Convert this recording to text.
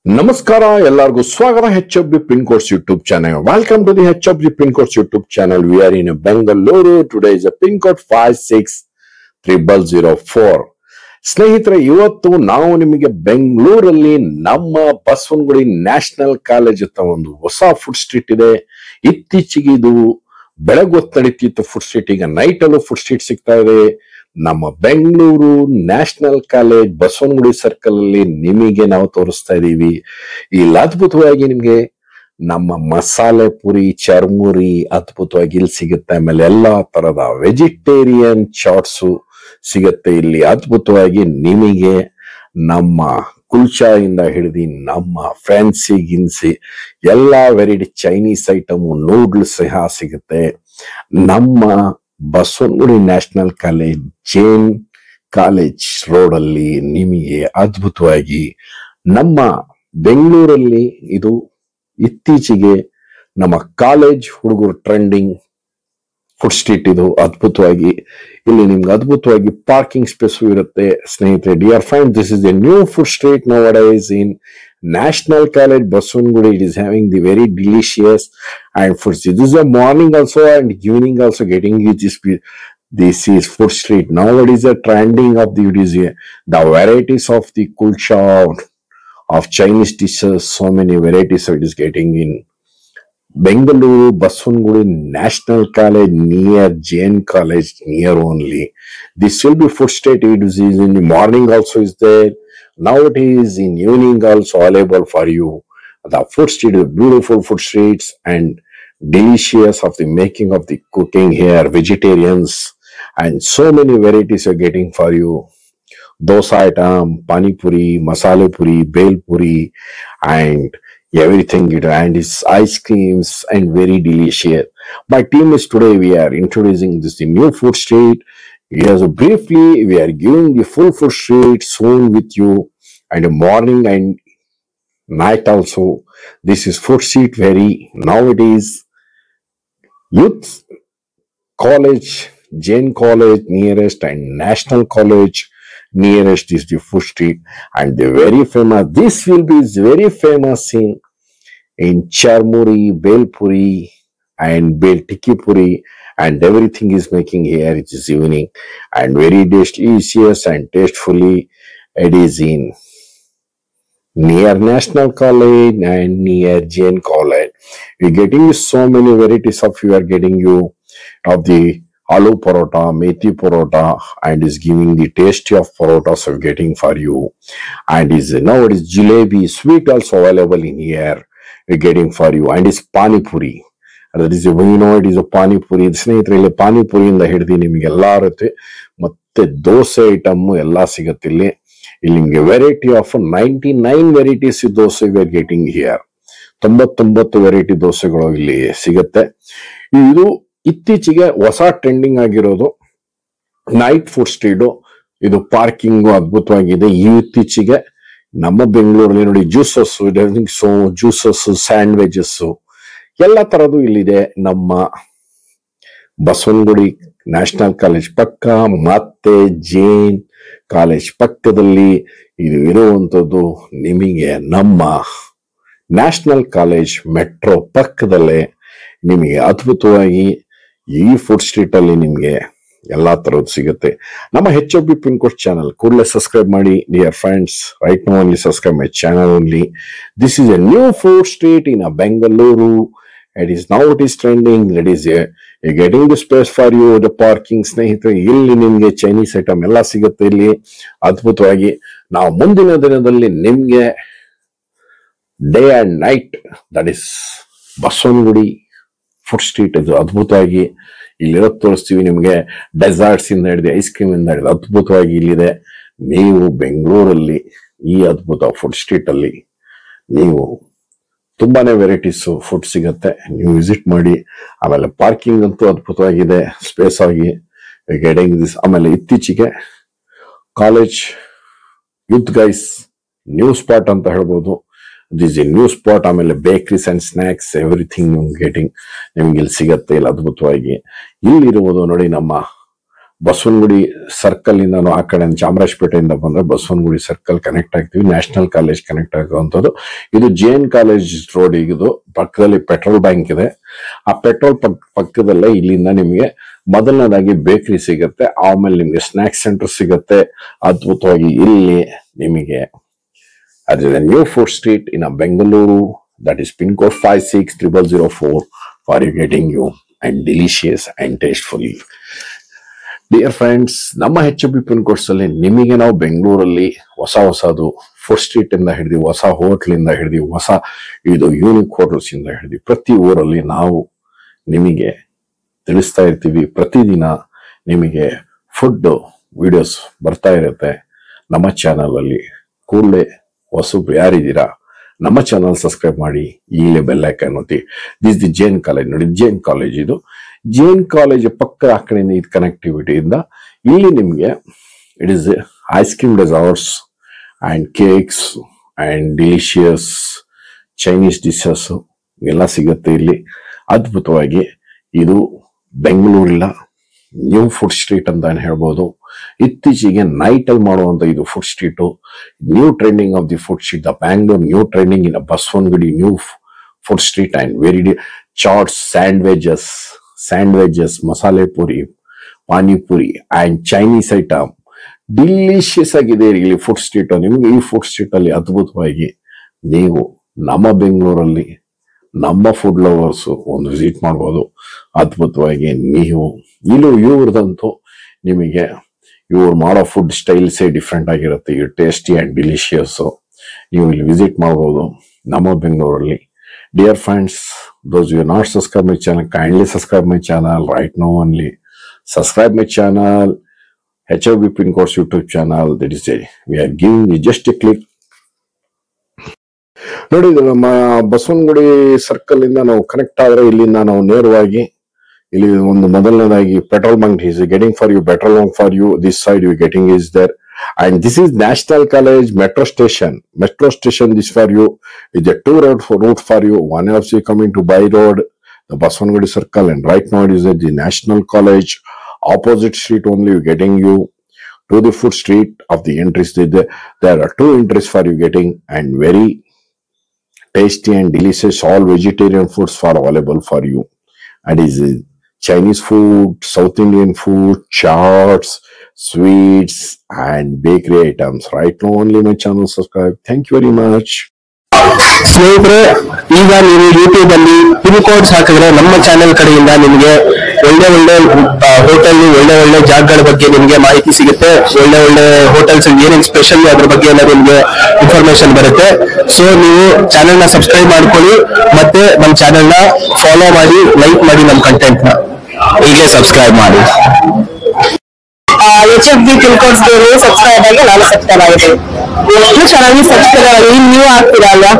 Namaskara, ellargu swagata HFB Pin Course YouTube channel. Welcome to the HFB Pin Course YouTube channel. We are in Bengaluru. Today is a pin code 56004. ಸ್ನೇಹಿತರೆ, ಇವತ್ತು ನಾವು ನಿಮಗೆ ಬೆಂಗಳೂರಲ್ಲಿ ನಮ್ಮ Basavanagudi national college ಅಂತ ಒಂದು ಹೊಸ ಫುಡ್ ಸ್ಟ್ರೀಟ್ ಇದೆ. ಇತ್ತೀಚೆಗೆ ಇದು ಬೆಳಗೊತ್ತು ನಡೀತಿತ್ತು ಫುಡ್ ಸ್ಟ್ರೀಟ್, ಈಗ ನೈಟ್ ಅಲ್ಲೂ ಫುಡ್ ಸ್ಟ್ರೀಟ್ ಸಿಗ್ತಾ ಇದೆ. ನಮ್ಮ Bengaluru national college Basavanagudi circle ಅಲ್ಲಿ ನಿಮಗೆ ನಾವು ತೋರಿಸ್ತಾ ಇದೀವಿ. ಇಲ್ಲಿ ಅದ್ಭುತವಾಗಿ ನಿಮ್ಗೆ ನಮ್ಮ ಮಸಾಲೆ ಪುರಿ, ಚರ್ಮುರಿ ಅದ್ಭುತವಾಗಿ ಇಲ್ಲಿ ಸಿಗುತ್ತೆ. ಆಮೇಲೆ ಎಲ್ಲಾ ತರದ ವೆಜಿಟೇರಿಯನ್ ಚಾಟ್ಸು ಸಿಗತ್ತೆ ಇಲ್ಲಿ ಅದ್ಭುತವಾಗಿ. ನಿಮಗೆ ನಮ್ಮ ಕುಲ್ಚಾ ಇಂದ ಹಿಡಿದು ನಮ್ಮ ಫ್ಯಾನ್ಸಿ ಗಿನ್ಸಿ ಎಲ್ಲಾ ವೆರೈಟಿ ಚೈನೀಸ್ ಐಟಮ್, ನೂಡ್ಲ್ಸ್ ಸಹ ಸಿಗುತ್ತೆ. ನಮ್ಮ Basavanagudi national college, Jain college road ಅಲ್ಲಿ ನಿಮಗೆ ಅದ್ಭುತವಾಗಿ ನಮ್ಮ ಬೆಂಗಳೂರಲ್ಲಿ ಇದು ಇತ್ತೀಚೆಗೆ ನಮ್ಮ ಕಾಲೇಜ್ ಹುಡುಗರು ಟ್ರೆಂಡಿಂಗ್ ಫುಡ್ ಸ್ಟ್ರೀಟ್. ಇದು ಅದ್ಭುತವಾಗಿ ಇಲ್ಲಿ ನಿಮ್ಗೆ ಅದ್ಭುತವಾಗಿ ಪಾರ್ಕಿಂಗ್ ಸ್ಪೇಸ್ ಇರುತ್ತೆ. ಸ್ನೇಹಿತರೆ, dear friend, this is A new food street nowadays in National College Baswangudi. It is having the very delicious and foods. This is a morning also and evening also getting you this is food street. Nowadays the trending of the varieties of the kulcha of Chinese dishes, so many varieties it is getting in Bengaluru, Baswangudi National College near Jain College near only. This will be food street. It is in the morning also is there. Now it is in evening also available for you. The food street is beautiful food streets and delicious of the making of the cooking here, vegetarians and so many varieties are getting for you. Dosa item, pani puri, masala puri, bel puri and everything, and it's ice creams and very delicious. My team is today we are introducing this the new food street. Yes, briefly we are giving the full food street soon with you, and morning and night also. This is food street very nowadays youth college, Jain College nearest and National College nearest is the food street, and the very famous. This will be very famous in charmuri, bel puri, and bel tikki puri, and everything is making here. It is evening and very delicious and tastefully. It is in near National College and near Jain College. We are getting so many varieties of you are getting you of the aloo parota, methi parota, and is giving the tasty of parotas of getting for you. And is now it is jalebi, sweet also available in here. We're getting for you, and is pani puri. That is, it is a pani puri. ಸ್ನೇಹಿತರೆ, ಪಾನಿ ಪುರಿಯಿಂದ ಹಿಡಿದು ನಿಮಗೆ ಎಲ್ಲಾ ಇರುತ್ತೆ. ಮತ್ತೆ dosa item ಎಲ್ಲಾ ಸಿಗುತ್ತೆ ಇಲ್ಲಿ. ಇಲ್ಲಿ ನಿಮಗೆ variety of 99 varieties dosa we are getting here. 99 variety ದೋಸೆಗಳು ಇಲ್ಲಿ ಸಿಗುತ್ತೆ. ಇದು ಇತ್ತೀಚೆಗೆ ಹೊಸ ಟ್ರೆಂಡಿಂಗ್ ಆಗಿರೋದು ನೈಟ್ ಫುಡ್ ಸ್ಟ್ರೀಟ್. ಇದು ಪಾರ್ಕಿಂಗ್ ಅದ್ಭುತವಾಗಿದೆ. ಇತ್ತೀಚೆಗೆ ನಮ್ಮ ಬೆಂಗಳೂರಲ್ಲಿ ನೋಡಿ ಜ್ಯೂಸಸ್, ಜ್ಯೂಸಸ್, ಸ್ಯಾಂಡ್ವಿಚಸ್ ಎಲ್ಲ ತರದ್ದು ಇಲ್ಲಿದೆ. ನಮ್ಮ ಬಸವನಗುಡಿ ನ್ಯಾಷನಲ್ ಕಾಲೇಜ್ ಪಕ್ಕ ಮತ್ತೆ ಜೈನ್ ಕಾಲೇಜ್ ಪಕ್ಕದಲ್ಲಿ ಇದು ಇರುವಂತದ್ದು. ನಿಮಗೆ ನಮ್ಮ ನ್ಯಾಷನಲ್ ಕಾಲೇಜ್ ಮೆಟ್ರೋ ಪಕ್ಕದಲ್ಲೇ ನಿಮಗೆ ಅದ್ಭುತವಾಗಿ ಈ ಫುಡ್ ಸ್ಟ್ರೀಟ್ ಅಲ್ಲಿ ನಿಮಗೆ ಎಲ್ಲಾ ತರದ್ದು ಸಿಗುತ್ತೆ. ನಮ್ಮ HFB ಪಿನ್ ಕೋಡ್ ಚಾನಲ್ ಕೂಡಲೇ ಸಬ್ಸ್ಕ್ರೈಬ್ ಮಾಡಿ dear friends. Right now only subscribe my channel only. This is A new food street in Bengaluru. It is now it is trending. That is getting the space for you, the parking. ಸ್ನೇಹಿತರೆ, ಇಲ್ಲಿ ನಿಮ್ಗೆ Chinese item ಎಲ್ಲ ಸಿಗುತ್ತೆ ಇಲ್ಲಿ ಅದ್ಭುತವಾಗಿ. ನಾವು ಮುಂದಿನ ದಿನದಲ್ಲಿ ನಿಮ್ಗೆ day and night that is Basavanagudi food street ಇದು ಅದ್ಭುತವಾಗಿ ಇಲ್ಲಿರೋದು ತೋರಿಸ್ತೀವಿ ನಿಮ್ಗೆ. ಡೆಸರ್ಟ್ಸ್ ಇಂದ ಹಿಡಿದು ಐಸ್ ಕ್ರೀಮ್ ಇಂದ ಹಿಡಿದು ಅದ್ಭುತವಾಗಿ ಇಲ್ಲಿದೆ. ನೀವು ಬೆಂಗಳೂರಲ್ಲಿ ಈ ಅದ್ಭುತ ಫುಡ್ ಸ್ಟ್ರೀಟ್ ಅಲ್ಲಿ ನೀವು ತುಂಬಾನೇ ವೆರೈಟೀಸ್ ಫುಡ್ ಸಿಗತ್ತೆ. ನೀವು ವಿಸಿಟ್ ಮಾಡಿ. ಆಮೇಲೆ ಪಾರ್ಕಿಂಗ್ ಅಂತೂ ಅದ್ಭುತವಾಗಿದೆ, ಸ್ಪೇಸ್ ಆಗಿ ಗೆಟಿಂಗ್ ದಿಸ್. ಆಮೇಲೆ ಇತ್ತೀಚೆಗೆ college youth guys new spot ಅಂತ ಹೇಳ್ಬೋದು. This A new spot. ಆಮೇಲೆ ಬೇಕರೀಸ್ ಅಂಡ್ ಸ್ನಾಕ್ಸ್ ಎವ್ರಿಥಿಂಗ್ ಗೆಟಿಂಗ್ ನಿಮ್ಗೆ ಇಲ್ಲಿ ಸಿಗತ್ತೆ ಇಲ್ಲಿ ಅದ್ಭುತವಾಗಿ. ಇಲ್ಲಿರುವುದು ನೋಡಿ ನಮ್ಮ ಬಸವನಗುಡಿ ಸರ್ಕಲ್ ಇಂದ ಆ ಕಡೆ ಚಾಮರಾಜಪೇಟೆಯಿಂದ ಬಂದ್ರೆ ಬಸವನಗುಡಿ ಸರ್ಕಲ್ ಕನೆಕ್ಟ್ ಆಗ್ತೀವಿ, ನ್ಯಾಷನಲ್ ಕಾಲೇಜ್ ಕನೆಕ್ಟ್ ಆಗುವಂಥದ್ದು. ಇದು ಜೇನ್ ಕಾಲೇಜ್ ರೋಡ್. ಇದು ಪಕ್ಕದಲ್ಲಿ ಪೆಟ್ರೋಲ್ ಬ್ಯಾಂಕ್ ಇದೆ. ಆ ಪೆಟ್ರೋಲ್ ಪಕ್ಕದಲ್ಲೇ ಇಲ್ಲಿಂದ ನಿಮಗೆ ಮೊದಲನೇದಾಗಿ ಬೇಕರಿ ಸಿಗುತ್ತೆ, ಆಮೇಲೆ ನಿಮಗೆ ಸ್ನಾಕ್ಸ್ ಸೆಂಟರ್ ಸಿಗುತ್ತೆ. ಅದ್ಭುತವಾಗಿ ಇಲ್ಲಿ ನಿಮಗೆ ಅದು new food street in Bengaluru, that is pin code 560004 for you getting you and delicious and tastefully. Dear friends, ನಮ್ಮ HB ಪಿನ್ ಕೋಡ್ಸ್ ಅಲ್ಲಿ ನಿಮಗೆ ನಾವು ಬೆಂಗಳೂರಲ್ಲಿ ಹೊಸದು ಫುಡ್ ಸ್ಟ್ರೀಟ್ ಇಂದ ಹಿಡಿದು ಹೊಸ ಹೋಟ್ಲ್ ಇಂದ ಹಿಡಿದು ಹೊಸ ಇದು ಯೂನಿಕ್ ಹೋಟೆಲ್ಸ್ ಇಂದ ಹಿಡಿದು ಪ್ರತಿ ಊರಲ್ಲಿ ನಾವು ನಿಮಗೆ ತಿಳಿಸ್ತಾ ಇರ್ತೀವಿ. ಪ್ರತಿದಿನ ನಿಮಗೆ ಫುಡ್ ವಿಡಿಯೋಸ್ ಬರ್ತಾ ಇರುತ್ತೆ ನಮ್ಮ ಚಾನಲ್ ಅಲ್ಲಿ. ಕೂಡಲೇ ಹೊಸಬ್ರು ಯಾರಿದ್ದೀರಾ ನಮ್ಮ ಚಾನಲ್ ಸಬ್ಸ್ಕ್ರೈಬ್ ಮಾಡಿ, ಈಗಲೇ ಬೆಲ್ ಐಕಾನ್ ಒತ್ತಿ. ದಿಸ್ ದಿ ಜೇನ್ ಕಾಲೇಜ್ ನೋಡಿ, ಜೇನ್ ಕಾಲೇಜ್ ಇದು. ಜೇನ್ ಕಾಲೇಜ್ ಪಕ್ಕ ಆ ಕಡೆಯಿಂದ ಇದು ಕನೆಕ್ಟಿವಿಟಿಯಿಂದ ಇಲ್ಲಿ ನಿಮಗೆ it is ice cream deserts and cakes and delicious Chinese dishes ಎಲ್ಲ ಸಿಗುತ್ತೆ ಇಲ್ಲಿ. ಅದ್ಭುತವಾಗಿ ಇದು ಬೆಂಗಳೂರಿನ ನ್ಯೂ ಫುಡ್ ಸ್ಟ್ರೀಟ್ ಅಂತ ಹೇಳ್ಬೋದು. ಇತ್ತೀಚೆಗೆ ನೈಟ್ ಅಲ್ಲಿ ಮಾಡುವಂತ ಇದು food street, new trending of the food street, the Bangalore new trending in Basavanagudi new food street and very chats, sandwiches, masala puri, panipuri and Chinese item delicious ಆಗಿದೆ ಇಲ್ಲಿ ಫುಡ್ ಸ್ಟ್ರೀಟ್. ನಿಮ್ಗೆ ಈ ಫುಡ್ ಸ್ಟ್ರೀಟ್ ಅಲ್ಲಿ ಅದ್ಭುತವಾಗಿ ನೀವು ನಮ್ಮ ಬೆಂಗಳೂರಲ್ಲಿ ನಮ್ಮ ಫುಡ್ ಲವರ್ಸ್ ಒಂದು ವಿಸಿಟ್ ಮಾಡ್ಬೋದು. ಅದ್ಭುತವಾಗಿ ನೀವು ಇವ್ರದಂತೂ ನಿಮಗೆ ಇವ್ರು ಮಾಡೋ ಫುಡ್ ಸ್ಟೈಲ್ಸೇ ಡಿಫ್ರೆಂಟ್ ಆಗಿರುತ್ತೆ. ಇವು ಟೇಸ್ಟಿ ಅಂಡ್ ಡಿಲಿಷಿಯಸ್. ನೀವು ಇಲ್ಲಿ ವಿಸಿಟ್ ಮಾಡ್ಬೋದು ನಮ್ಮ ಬೆಂಗಳೂರಲ್ಲಿ. Dear friends, those who are not subscribed my channel, kindly subscribe my channel right now only. Subscribe my channel, HB Pin Codes YouTube channel. That is we are giving you just a click. ನೋಡಿ, ನಮ್ಮ Basavanagudi circle ಇಂದ ನಾವು connect ಆದ್ರೆ ಇಲ್ಲಿಂದ ನಾವು ನೇರವಾಗಿ ಇಲ್ಲಿ ಒಂದು ಮೊದಲನೇದಾಗಿ petrol bunk is getting for you, petrol bunk for you. This side you getting is there, and this is National College metro station. This for you is a two route for you. One of you coming to By Road, the Baswangudi Circle, and right now it is at the National College opposite street only. You getting you to the food street of the entries. There are two entries for you getting, and very tasty and delicious all vegetarian foods are available for you. And is Chinese food, South Indian food, chaats, sweets and bakery items. Right now only my channel subscribe. Thank you very much. ಸ್ನೇಹಿತರೆ, ಈಗ ನೀವು YouTube ಅಲ್ಲಿ pin codes ಹಾಕಿದ್ರೆ ನಮ್ಮ channel ಕಡೆಯಿಂದ ನಿಮಗೆ ಒಳ್ಳೆ hotel, ಒಳ್ಳೆ ಜಾಗಗಳ ಬಗ್ಗೆ ನಿಮಗೆ ಮಾಹಿತಿ ಸಿಗುತ್ತೆ. ಒಳ್ಳೆ ಹೋಟೆಲ್ಸ್ ಏನೇನು ಸ್ಪೆಷಲ್ ಅದ್ರ ಬಗ್ಗೆ ಎಲ್ಲ ನಿಮಗೆ ಇನ್ಫಾರ್ಮೇಶನ್ ಬರುತ್ತೆ. ಸೊ ನೀವು ಚಾನೆಲ್ ನ ಸಬ್ಸ್ಕ್ರೈಬ್ ಮಾಡ್ಕೊಳ್ಳಿ, ಮತ್ತೆ ನಮ್ಮ ಚಾನೆಲ್ ನ ಫಾಲೋ ಮಾಡಿ, ಲೈಕ್ ಮಾಡಿ. ನಮ್ಮ ಕಂಟೆಂಟ್ ನ ಈಗಲೇ ಸಬ್ಸ್ಕ್ರೈಬ್ ಮಾಡಿ. HB ಪಿನ್ ಕೋಡ್ಸ್ ಸಬ್ಸ್ಕ್ರೈಬ್ ಆಗಿ ನಾನು ಸಬ್ಸ್ಕ್ರೈಬ್ ಆಗಿದ್ದೀನಿ. ಎಷ್ಟು ಚೆನ್ನಾಗಿ ಸಬ್ಸ್ಕ್ರೈಬ್ ಆಗಿ ನೀವು ಆಗ್ತೀರಾ ಅಲ್ವಾ?